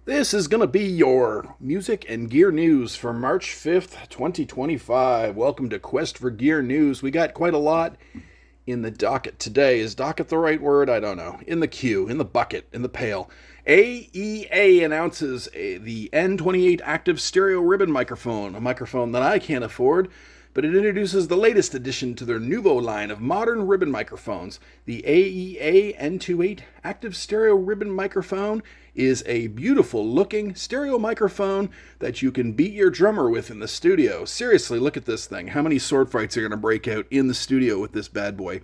This is going to be your music and gear news for March 5th, 2025. Welcome to Quest for Gear News. We got quite a lot in the docket today. Is docket the right word? I don't know. In the queue, in the bucket, in the pail. AEA announces the N28 active stereo ribbon microphone, a microphone that I can't afford, but it introduces the latest addition to their Nuvo line of modern ribbon microphones. The AEA N28 active stereo ribbon microphone is a beautiful looking stereo microphone that you can beat your drummer with in the studio. Seriously, look at this thing. How many sword fights are going to break out in the studio with this bad boy?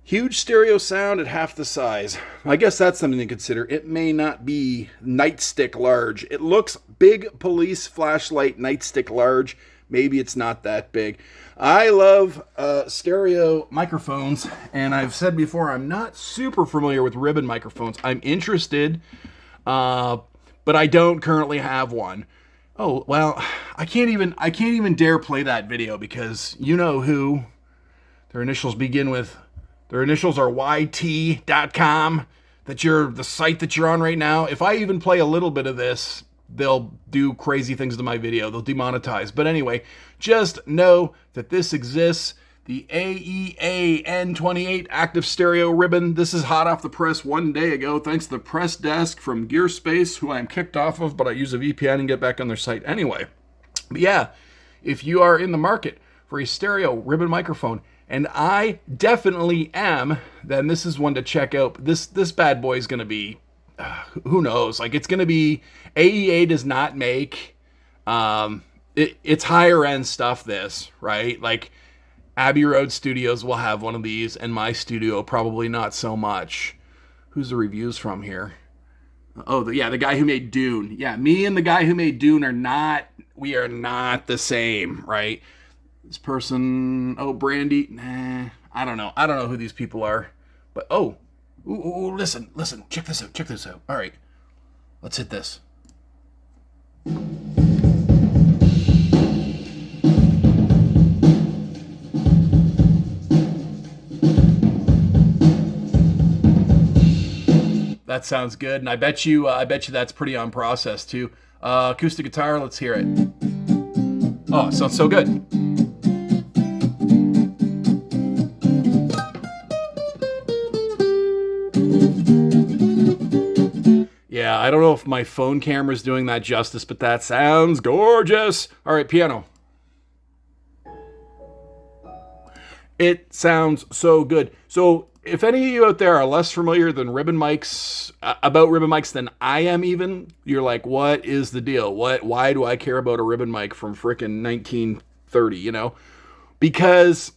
Huge stereo sound at half the size. I guess that's something to consider. It may not be nightstick large. It looks big police flashlight nightstick large. Maybe it's not that big. I love stereo microphones, and I've said before, I'm not super familiar with ribbon microphones. I'm interested, but I don't currently have one. Oh, well, I can't even dare play that video because you know who. Their initials are YT.com. The site that you're on right now. If I even play a little bit of this, they'll do crazy things to my video. They'll demonetize. But anyway, just know that this exists. The AEA N28 active stereo ribbon. This is hot off the press one day ago, thanks to the press desk from Gearspace, who I'm kicked off of, but I use a VPN and get back on their site anyway. But yeah, if you are in the market for a stereo ribbon microphone, and I definitely am, then this is one to check out. This bad boy is going to be, who knows? Like, it's going to be, AEA does not make, it's higher end stuff, this, right? Like, Abbey Road Studios will have one of these, and my studio probably not so much. Who's the reviews from here? Oh, the guy who made Dune. Yeah, me and the guy who made Dune are not the same, right? This person, Brandy, nah, I don't know. I don't know who these people are. But, listen, check this out. All right, let's hit this. That sounds good, and I bet you that's pretty on process too. Acoustic guitar, let's hear it. Oh, it sounds so good. Yeah, I don't know if my phone camera's doing that justice, but that sounds gorgeous. All right, piano. It sounds so good. So if any of you out there are less familiar than ribbon mics, about ribbon mics than I am even, you're like, what is the deal? Why do I care about a ribbon mic from frickin' 1930, you know? Because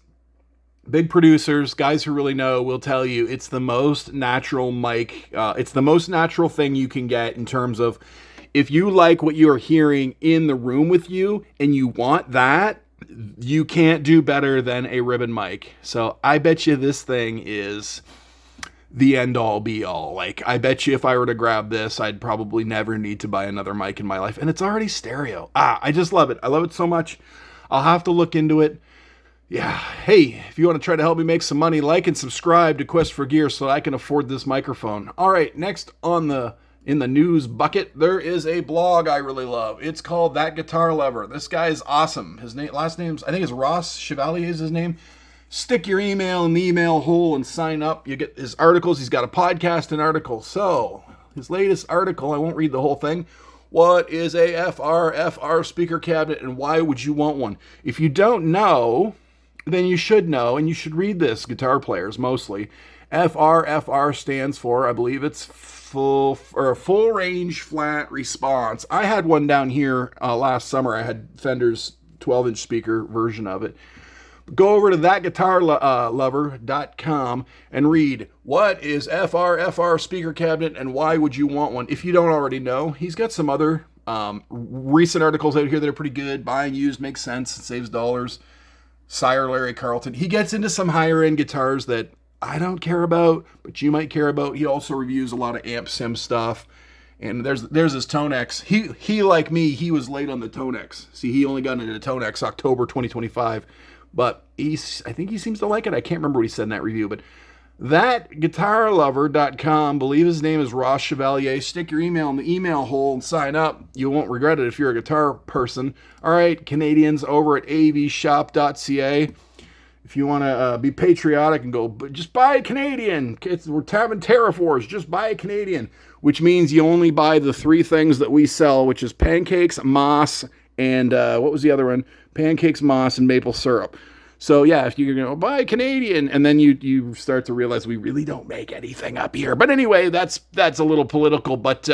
big producers, guys who really know, will tell you it's the most natural mic. It's the most natural thing you can get in terms of if you like what you're hearing in the room with you and you want that, you can't do better than a ribbon mic. So I bet you this thing is the end all be all. Like, I bet you if I were to grab this, I'd probably never need to buy another mic in my life. And it's already stereo. I just love it. I love it so much. I'll have to look into it. Yeah, hey, if you want to try to help me make some money, like and subscribe to Quest for Gear so I can afford this microphone. All right, next in the news bucket, there is a blog I really love. It's called That Guitar Lover. This guy is awesome. His last name's, I think it's Ross Chevalier is his name. Stick your email in the email hole and sign up. You get his articles. He's got a podcast and article. So, his latest article, I won't read the whole thing. What is a FR speaker cabinet and why would you want one? If you don't know, then you should know, and you should read this, guitar players mostly. FR stands for, I believe it's full range flat response. I had one down here last summer. I had Fender's 12-inch speaker version of it. Go over to thatguitarlover.com and read, what is FR speaker cabinet and why would you want one? If you don't already know, he's got some other recent articles out here that are pretty good. Buying used makes sense, it saves dollars. Sire Larry Carlton. He gets into some higher end guitars that I don't care about, but you might care about. He also reviews a lot of amp sim stuff. And there's his Tonex. He like me, he was late on the Tonex. See, he only got into the Tonex October 2025. But I think he seems to like it. I can't remember what he said in that review, but ThatGuitarLover.com, believe his name is Ross Chevalier. Stick your email in the email hole and sign up. You won't regret it if you're a guitar person. All right, Canadians over at AVshop.ca. If you want to be patriotic and go, just buy a Canadian. We're having tariff wars. Just buy a Canadian, which means you only buy the three things that we sell, which is pancakes, moss, and what was the other one? Pancakes, moss, and maple syrup. So yeah, if you're going to buy a Canadian, and then you start to realize we really don't make anything up here. But anyway, that's a little political. But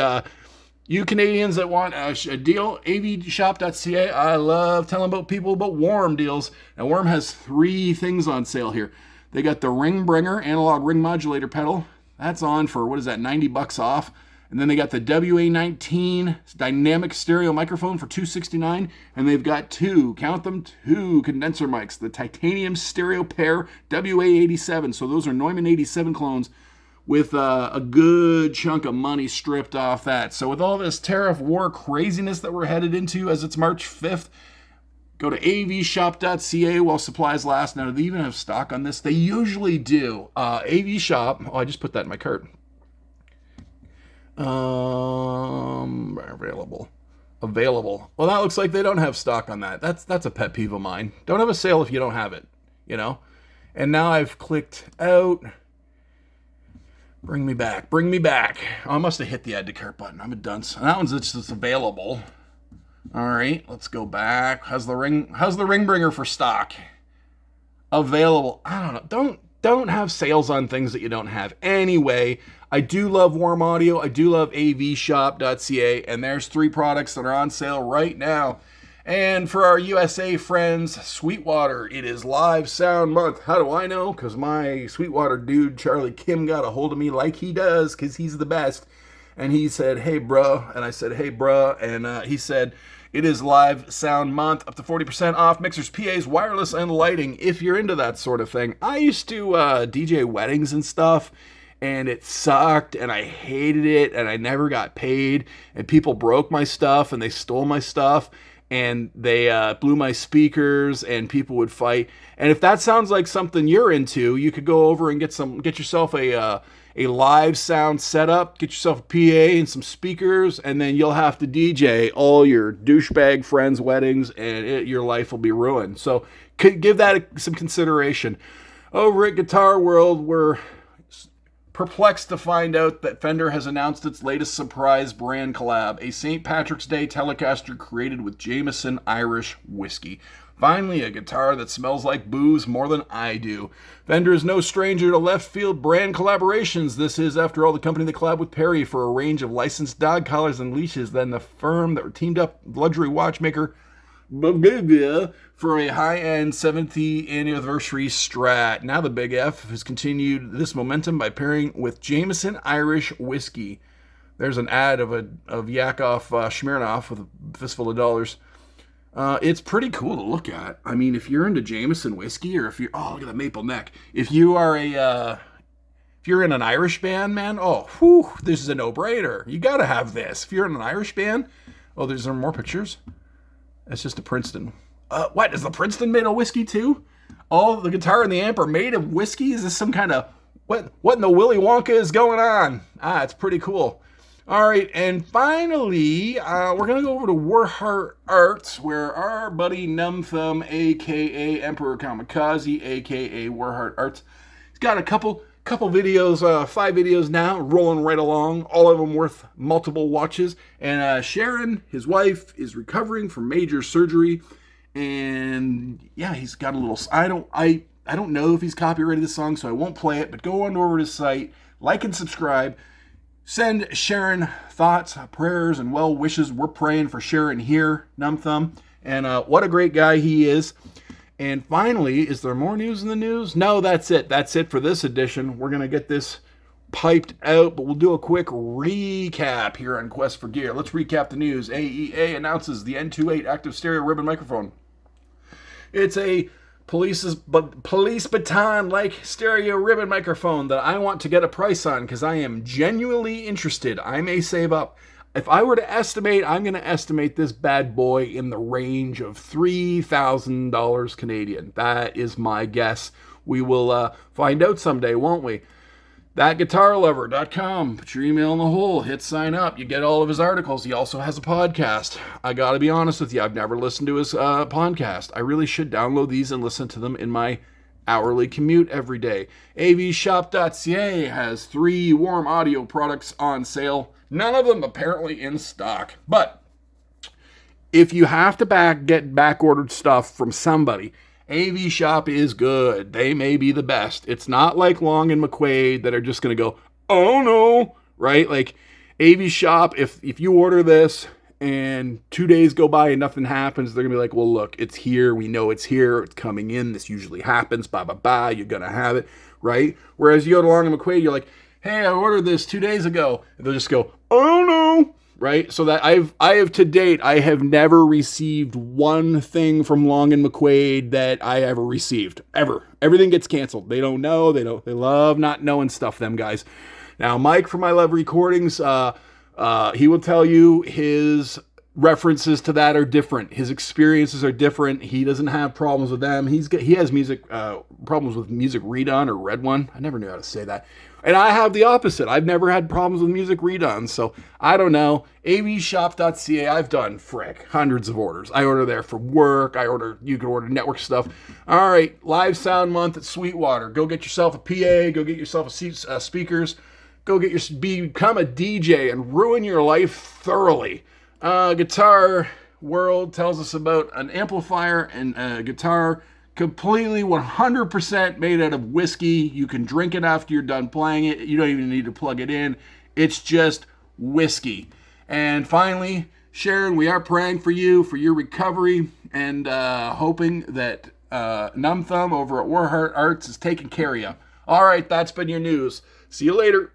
you Canadians that want a deal, AVshop.ca. I love telling people about Warm deals. And Warm has three things on sale here. They got the Ring Bringer analog ring modulator pedal. That's on for, what is that, $90 off. And then they got the WA19 dynamic stereo microphone for $269. And they've got two condenser mics. The titanium stereo pair WA87. So those are Neumann 87 clones with a good chunk of money stripped off that. So with all this tariff war craziness that we're headed into as it's March 5th, go to avshop.ca while supplies last. Now, do they even have stock on this? They usually do. AVshop. Oh, I just put that in my cart. Available. Well, that looks like they don't have stock on that. That's a pet peeve of mine. Don't have a sale if you don't have it, you know? And now I've clicked out. Bring me back. Oh, I must have hit the add to cart button. I'm a dunce. And that one's just available. All right, let's go back. How's the ring bringer for stock? Available. I don't know. Don't have sales on things that you don't have. Anyway, I do love Warm Audio. I do love avshop.ca. And there's three products that are on sale right now. And for our USA friends, Sweetwater, it is Live Sound Month. How do I know? Because my Sweetwater dude, Charlie Kim, got a hold of me like he does because he's the best. And he said, hey, bro. And I said, hey, bro. And he said, it is Live Sound Month, up to 40% off mixers, PAs, wireless, and lighting, if you're into that sort of thing. I used to DJ weddings and stuff, and it sucked, and I hated it, and I never got paid, and people broke my stuff, and they stole my stuff, and they blew my speakers, and people would fight. And if that sounds like something you're into, you could go over and get yourself a live sound setup, get yourself a PA and some speakers, and then you'll have to DJ all your douchebag friends' weddings, and your life will be ruined. So give that some consideration. Over at Guitar World, we're perplexed to find out that Fender has announced its latest surprise brand collab, a St. Patrick's Day Telecaster created with Jameson Irish Whiskey. Finally, a guitar that smells like booze more than I do. Fender is no stranger to left field brand collaborations. This is, after all, the company that collabed with Perry for a range of licensed dog collars and leashes, then the firm that teamed up with luxury watchmaker for a high-end 70th anniversary Strat. Now the Big F has continued this momentum by pairing with Jameson Irish Whiskey. There's an ad of Yakov Smirnoff with a fistful of dollars. It's pretty cool to look at. I mean, if you're into Jameson whiskey, or if you're, oh, look at the maple neck. If you are if you're in an Irish band, man, this is a no-brainer. You gotta have this. If you're in an Irish band, there's more pictures. That's just a Princeton. What, is the Princeton made of whiskey too? Oh, the guitar and the amp are made of whiskey? Is this some kind of, what in the Willy Wonka is going on? It's pretty cool. All right, and finally, we're going to go over to Warheart Arts, where our buddy Numb Thumb, a.k.a. Emperor Kamikaze, a.k.a. Warheart Arts, he's got a couple videos, 5 videos now, rolling right along, all of them worth multiple watches. And Sharon, his wife, is recovering from major surgery, and yeah, he's got a little, I don't know if he's copyrighted the song, so I won't play it, but go on over to his site, like and subscribe. Send Sharon thoughts, prayers, and well wishes. We're praying for Sharon here, Numb Thumb. And what a great guy he is. And finally, is there more news in the news? No, that's it. That's it for this edition. We're going to get this piped out, but we'll do a quick recap here on Quest for Gear. Let's recap the news. AEA announces the N28 active stereo ribbon microphone. It's a police baton-like stereo ribbon microphone that I want to get a price on because I am genuinely interested. I may save up. If I were to estimate, I'm going to estimate this bad boy in the range of $3,000 Canadian. That is my guess. We will find out someday, won't we? ThatGuitarLover.com. Put your email in the hole. Hit sign up. You get all of his articles. He also has a podcast. I got to be honest with you. I've never listened to his podcast. I really should download these and listen to them in my hourly commute every day. AVshop.ca has 3 warm audio products on sale. None of them apparently in stock. But if you have to get back-ordered stuff from somebody, AV Shop is good. They may be the best. It's not like Long and McQuaid that are just going to go, oh no, right? Like AV Shop, if you order this and 2 days go by and nothing happens, they're going to be like, well, look, it's here. We know it's here. It's coming in. This usually happens. Bye, bye, bye. You're going to have it, right? Whereas you go to Long and McQuaid, you're like, hey, I ordered this 2 days ago. And they'll just go, oh no. Right? So that I have to date, I have never received one thing from Long and McQuaid that I ever received. Ever. Everything gets canceled. They don't know. They love not knowing stuff, them guys. Now, Mike from I Love Recordings, he will tell you his references to that are different. His experiences are different. He doesn't have problems with them. He has music problems with music redone or red one. I never knew how to say that. And I have the opposite. I've never had problems with music redone. So I don't know. AVshop.ca. I've done hundreds of orders. I order there for work. You can order network stuff. All right. Live Sound Month at Sweetwater. Go get yourself a PA. Go get yourself a speakers. Become a DJ and ruin your life thoroughly. Guitar World tells us about an amplifier and a guitar completely 100% made out of whiskey. You can drink it after you're done playing it. You don't even need to plug it in. It's just whiskey. And finally, Sharon, we are praying for you, for your recovery, and hoping that Numb Thumb over at Warheart Arts is taking care of you. All right, that's been your news. See you later.